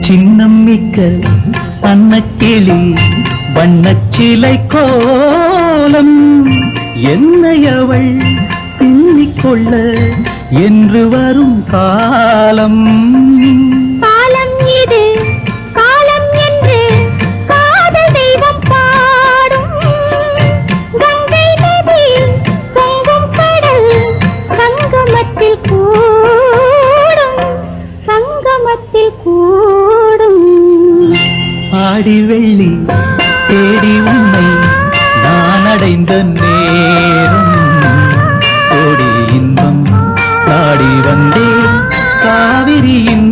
சின்னம் மிக்க அன்னக்கிளி வண்ணச்சிலை கோலம் என்னை அவள் பின்னிக்கொள்ள என்று வரும் காலம். காலம் இது காலம் என்று காதல் தெய்வம் பாடும். கங்கை நதி பொங்கும் கடல் சங்கமத்தில் கூடும், சங்கமத்தில் கூடும். ஆடி வெள்ளி தேடி உன்னை நான் அடைந்த நேரம் கோடி இன்பம் பாடி வந்தே காவிரியின்